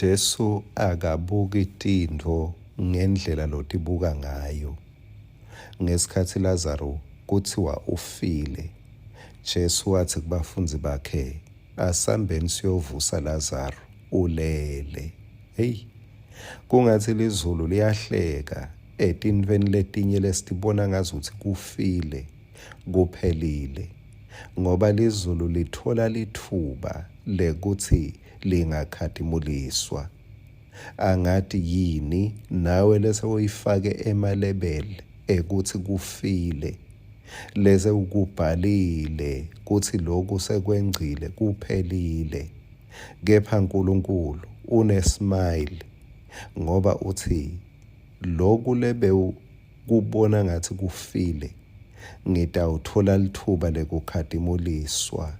Jesu akabuki tintfo ngendlela lotibuka ngayo. Ngesikhathi Lazaro kuthiwa ufile, Jesu wathi kubafundzi bakhe, asambeni siyovusa Lazaro ulele. Hey, kungathi lizulu liyahleka etintfweni letinye lesitibona ngazuthi kufile kuphelile, ngoba lizulu lithola lithuba lekuthi lingakhatimuliswa. Angathi yini nawe lese uyifake emalebele ekuthi kufile, lese ukubhalile kuthi lokhu sekwengcile kuphelile. Kepha uNkulunkulu unesmile, ngoba uthi lokhu lebe kubona ngathi kufile ngitawuthola lithuba lekukhatimuliswa,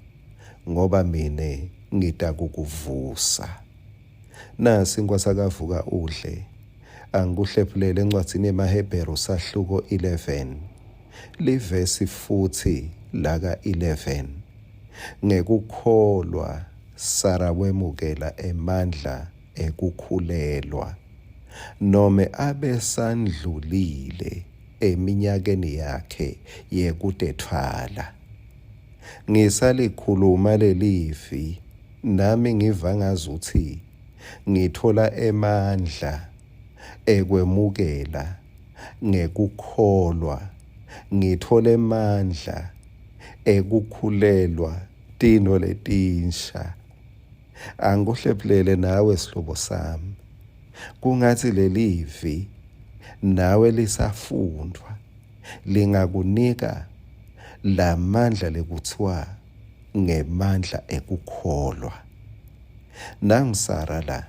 ngoba mine ngitakukuvusa. Nasi inkwasakavuka udle angikuhlephulele encwadzini yemaHebheru sahluko 11 livesi futhi laka 11. Ngekukholwa Sara wemukela emandla ekukhulelwa, nome abesandlulile eminyakeni yakhe yekutetfwala. Ngisalikhuluma lelivi nami ngiva ngazuthi ngithola emandla ekwemukela ngekukholwa, ngithola emandla ekukhulelwa tintfo letinsha. Angikuhlephulele nawe sihlobo sami, kungathi lelivi nawe lisafundwa lingakunika lamandla lekuthiwa ngemandla ekukholwa. Nangisara la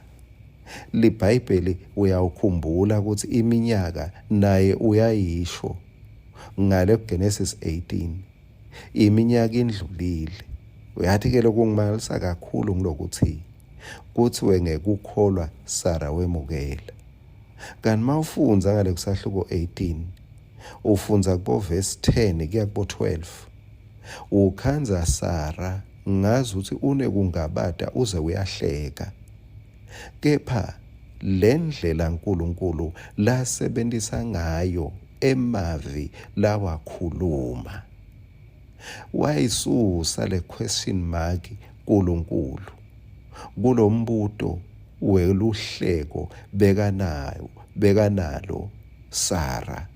liBhayibheli uyawukhumbula ukuthi iminyaka naye uyayisho ngale Genesis 18 iminyaka indlulile. Uyathi-ke lokungimalisa kakhulu ngilokuthi kuthiwe ngekukholwa Sara wemukela. Kanti mawufunza ngale kusahluko 18 ufunza kubo verse 10 kuya kubo 12, ukhanza Sara ngazi ukuthi unekungabata uze uyahleka. Kepha lendlela uNkulunkulu lasebentisa ngayo emavi lawakhuluma, wayisusa le question mark uNkulunkulu kulombuto weluhleko bekanalo Sara.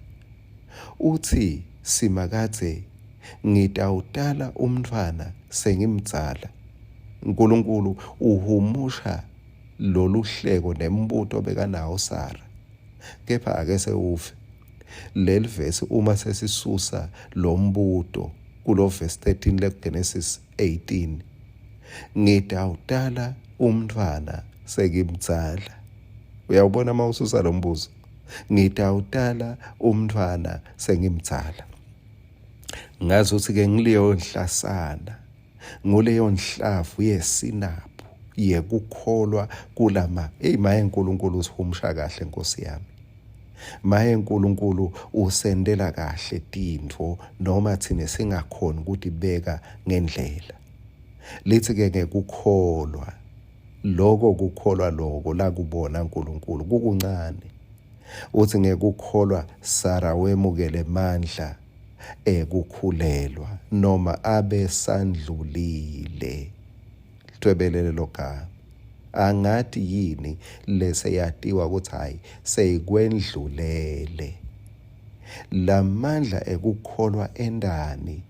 Uthi simakadze ngitawutala umntfwana sengimdzala. uNkulunkulu uhumusha lolu hleko nembuto bekanawo Sara. Kepha ake sewufe leli vesi uma sesisusa lo mbuto kulo verse 13 le Genesis 18, ngitawutala umntfwana sengimdzala. Uyawubona mawususa lo mbuzo, ngitawutala umntfwana sengimdzala. Ngazi ukuthi-ke ngileyo nhlasana, nguleyo nhlavu yesinaphu yekukholwa kulama. Maye uNkulunkulu usihumusha kahle Nkosi yami. Maye uNkulunkulu usendela kahle tintfo noma thine singakhoni ukuthi beka ngendlela. Lithi-ke ngekukholwa, loko kukholwa loko la kubona uNkulunkulu kukuncane. Uthi ngekukholwa Sara wemukele emandla ekukhulelwa noma abesandlulile. Litwebelele lo gama. Angathi yini leseyatiwa ukuthi hayi seyikwendlulele. Lamandla ekukholwa endani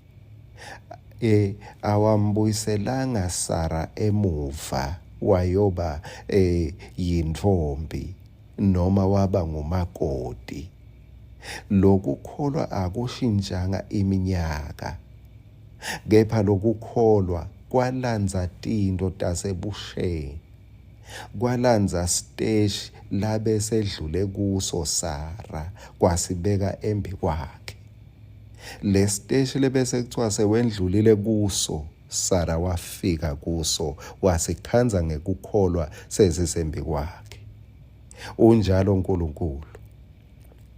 awambuyiselanga Sara emuva wayoba yintfombi noma waba ngumakoti. Lokukholwa akushintshanga iminyaka, kepha lokukholwa kwalandza tintfo tasebusheni, kwalandza stage labe sedlule kuso Sara kwasibeka embi kwakhe. Le stage lebese kuthiwa sewendlulile kuso Sara wafika kuso wasikhanza ngekukholwa sezisembi kwakhe. Unjalo uNkulunkulu,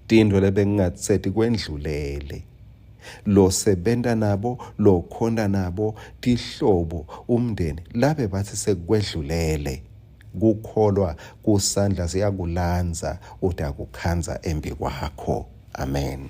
tintfo lebengingathi kwendlulele lo sebenta nabo, lo khonda nabo, tihlobo, umndeni, labe bathi sekukwedlulele, kukholwa kusandla siyakulanza uthi akukhanza embi kwakho. Amen.